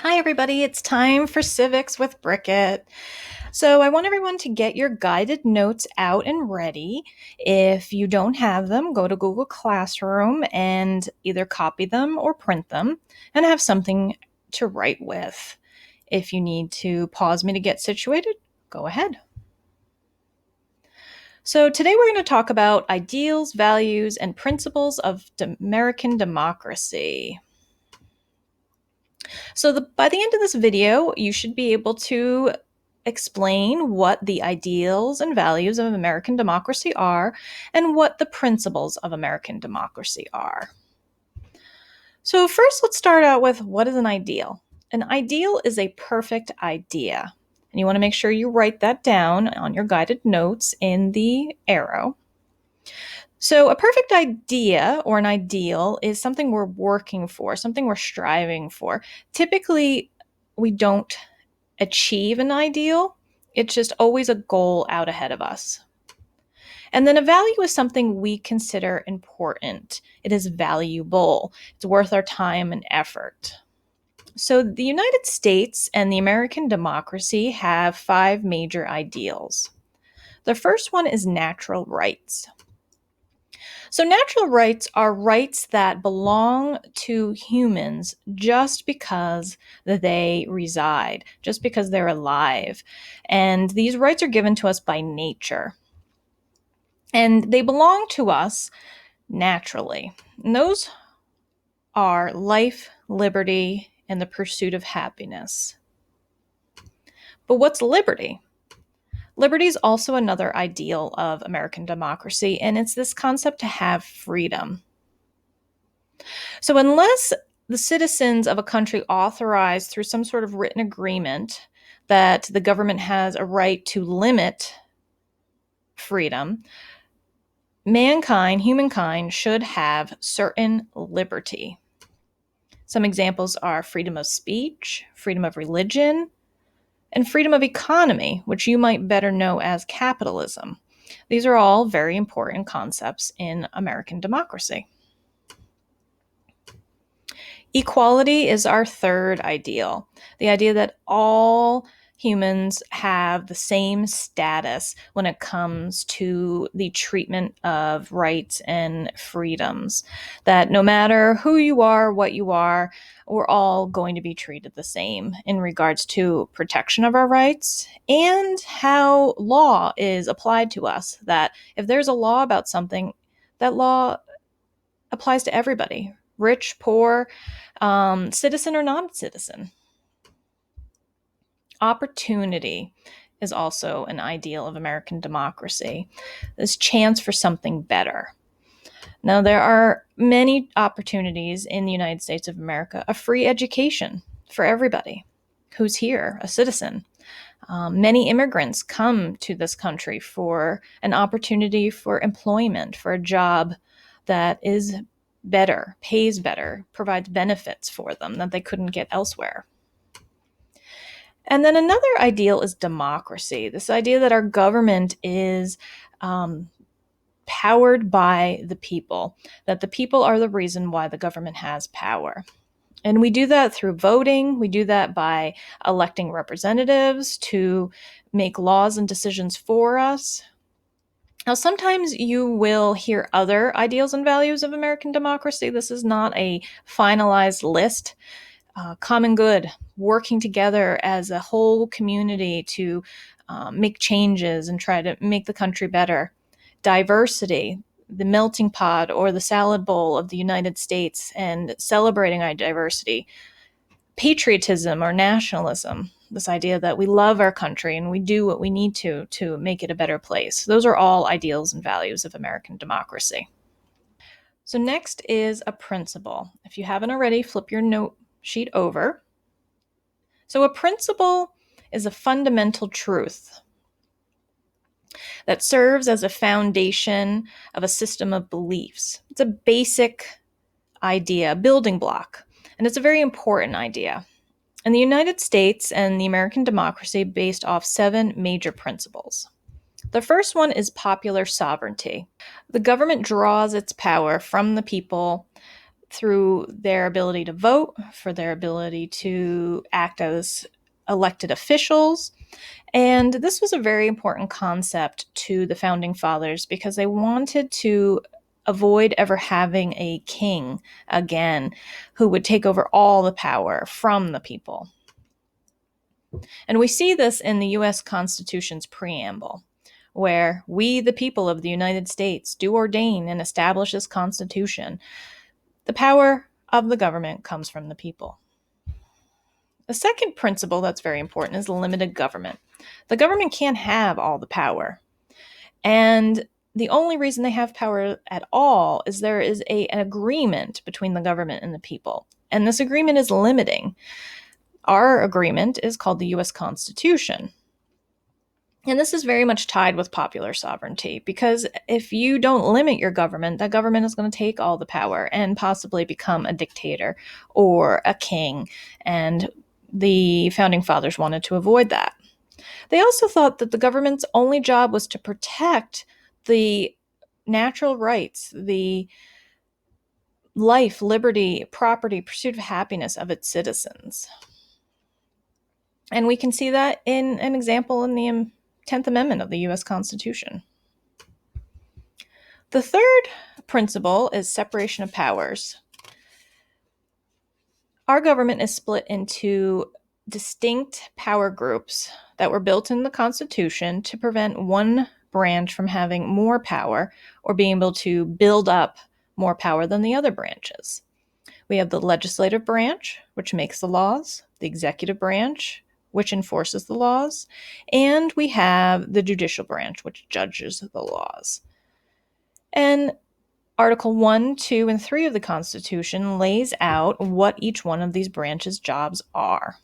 Hi, everybody. It's time for civics with Brickett. So, I want everyone to get your guided notes out and ready. If you don't have them, go to Google Classroom and either copy them or print them and have something to write with. If you need to pause me to get situated, go ahead. So, today we're going to talk about ideals, values, and principles of American democracy. So by the end of this video, you should be able to explain what the ideals and values of American democracy are and what the principles of American democracy are. So first, let's start out with what is an ideal? An ideal is a perfect idea. And you want to make sure you write that down on your guided notes in the arrow. So, a perfect idea or an ideal is something we're working for, something we're striving for. Typically, we don't achieve an ideal, it's just always a goal out ahead of us. And then a value is something we consider important. It is valuable, it's worth our time and effort. So, the United States and the American democracy have 5 major ideals. The first one is natural rights. So, natural rights are rights that belong to humans just because they reside, just because they're alive. And these rights are given to us by nature. And they belong to us naturally. And those are life, liberty, and the pursuit of happiness. But what's liberty? Liberty is also another ideal of American democracy, and it's this concept to have freedom. So, unless the citizens of a country authorize through some sort of written agreement that the government has a right to limit freedom, humankind, should have certain liberty. Some examples are freedom of speech, freedom of religion, and freedom of economy, which you might better know as capitalism. These are all very important concepts in American democracy. Equality is our third ideal, the idea that all humans have the same status when it comes to the treatment of rights and freedoms, that no matter who you are, what you are, we're all going to be treated the same in regards to protection of our rights and how law is applied to us, that if there's a law about something, that law applies to everybody, rich, poor, citizen or non-citizen. Opportunity is also an ideal of American democracy. This chance for something better. Now, there are many opportunities in the United States of America. A free education for everybody who's here, a citizen. Many immigrants come to this country for an opportunity for employment, for a job that is better, pays better, provides benefits for them that they couldn't get elsewhere. And then another ideal is democracy, this idea that our government is powered by the people, that the people are the reason why the government has power. And we do that through voting. We do that by electing representatives to make laws and decisions for us. Now, sometimes you will hear other ideals and values of American democracy. This is not a finalized list. Common good, working together as a whole community to make changes and try to make the country better. Diversity, the melting pot or the salad bowl of the United States and celebrating our diversity. Patriotism or nationalism, this idea that we love our country and we do what we need to make it a better place. Those are all ideals and values of American democracy. So next is a principle. If you haven't already, flip your note sheet over. So a principle is a fundamental truth that serves as a foundation of a system of beliefs. It's a basic idea, a building block, and it's a very important idea. And the United States and the American democracy based off 7 major principles. The first one is popular sovereignty. The government draws its power from the people through their ability to vote, for their ability to act as elected officials. And this was a very important concept to the founding fathers because they wanted to avoid ever having a king again who would take over all the power from the people. And we see this in the U.S. Constitution's preamble, where we, the people of the United States, do ordain and establish this Constitution. The power of the government comes from the people. The second principle that's very important is limited government. The government can't have all the power. And the only reason they have power at all is there is an agreement between the government and the people. And this agreement is limiting. Our agreement is called the U.S. Constitution. And this is very much tied with popular sovereignty, because if you don't limit your government, that government is going to take all the power and possibly become a dictator or a king. And the founding fathers wanted to avoid that. They also thought that the government's only job was to protect the natural rights, the life, liberty, property, pursuit of happiness of its citizens. And we can see that in an example in the 10th Amendment of the U.S. Constitution. The third principle is separation of powers. Our government is split into distinct power groups that were built in the Constitution to prevent one branch from having more power or being able to build up more power than the other branches. We have the legislative branch, which makes the laws, the executive branch, which enforces the laws, and we have the judicial branch, which judges the laws. And Article 1, 2, and 3 of the Constitution lays out what each one of these branches' jobs are.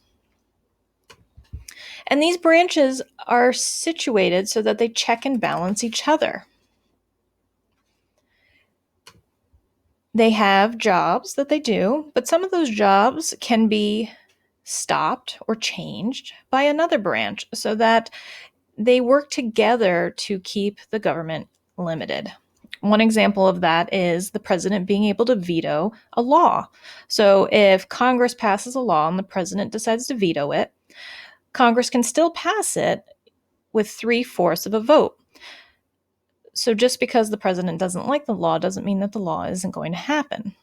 And these branches are situated so that they check and balance each other. They have jobs that they do, but some of those jobs can be stopped or changed by another branch so that they work together to keep the government limited. One example of that is the president being able to veto a law. So if Congress passes a law and the president decides to veto it, Congress can still pass it with 3/4 of a vote. So just because the president doesn't like the law doesn't mean that the law isn't going to happen.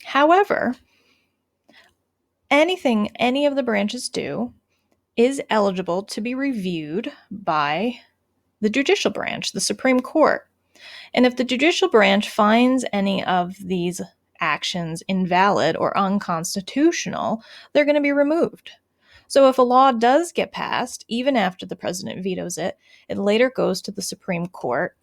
However, anything any of the branches do is eligible to be reviewed by the judicial branch, the Supreme Court. And if the judicial branch finds any of these actions invalid or unconstitutional, they're going to be removed. So if a law does get passed, even after the president vetoes it, it later goes to the Supreme Court.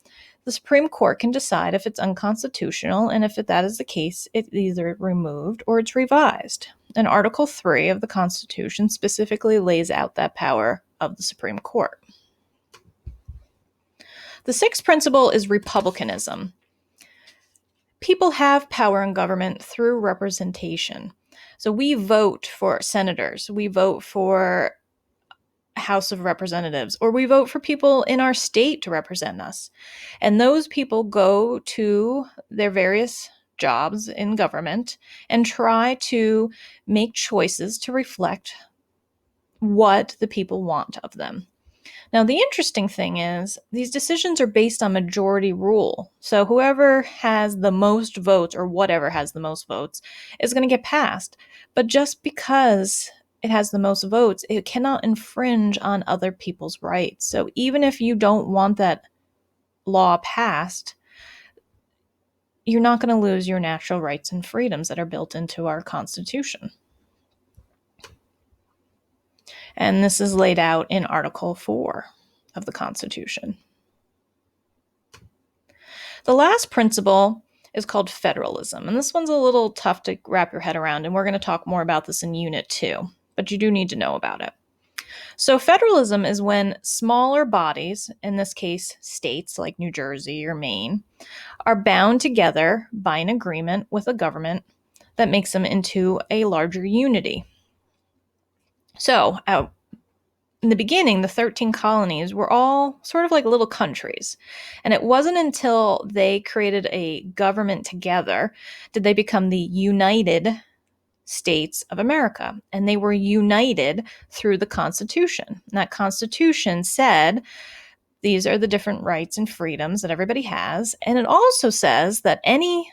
The Supreme Court can decide if it's unconstitutional, and if that is the case, it's either removed or it's revised. And Article 3 of the Constitution specifically lays out that power of the Supreme Court. The sixth principle is republicanism. People have power in government through representation. So we vote for senators, we vote for House of Representatives, or we vote for people in our state to represent us. And those people go to their various jobs in government and try to make choices to reflect what the people want of them. Now, the interesting thing is these decisions are based on majority rule. So whoever has the most votes, or whatever has the most votes, is going to get passed. But just because it has the most votes, it cannot infringe on other people's rights. So even if you don't want that law passed, you're not going to lose your natural rights and freedoms that are built into our Constitution. And this is laid out in Article 4 of the Constitution. The last principle is called federalism, and this one's a little tough to wrap your head around, and we're going to talk more about this in Unit 2, but you do need to know about it. So federalism is when smaller bodies, in this case states like New Jersey or Maine, are bound together by an agreement with a government that makes them into a larger unity. So in the beginning, the 13 colonies were all sort of like little countries. And it wasn't until they created a government together did they become the United States of America. And they were united through the Constitution. And that Constitution said these are the different rights and freedoms that everybody has. And it also says that any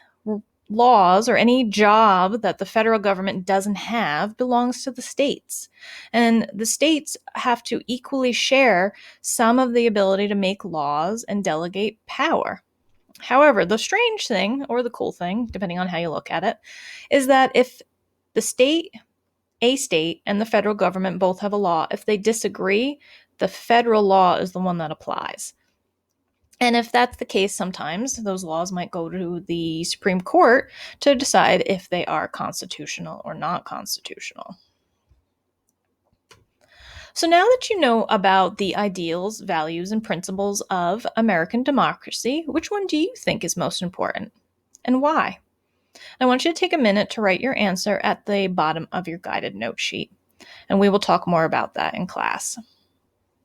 laws or any job that the federal government doesn't have belongs to the states. And the states have to equally share some of the ability to make laws and delegate power. However, the strange thing, or the cool thing, depending on how you look at it, is that if a state and the federal government both have a law, if they disagree, the federal law is the one that applies. And if that's the case, sometimes those laws might go to the Supreme Court to decide if they are constitutional or not constitutional. So now that you know about the ideals, values, and principles of American democracy, which one do you think is most important and why? I want you to take a minute to write your answer at the bottom of your guided note sheet, and we will talk more about that in class.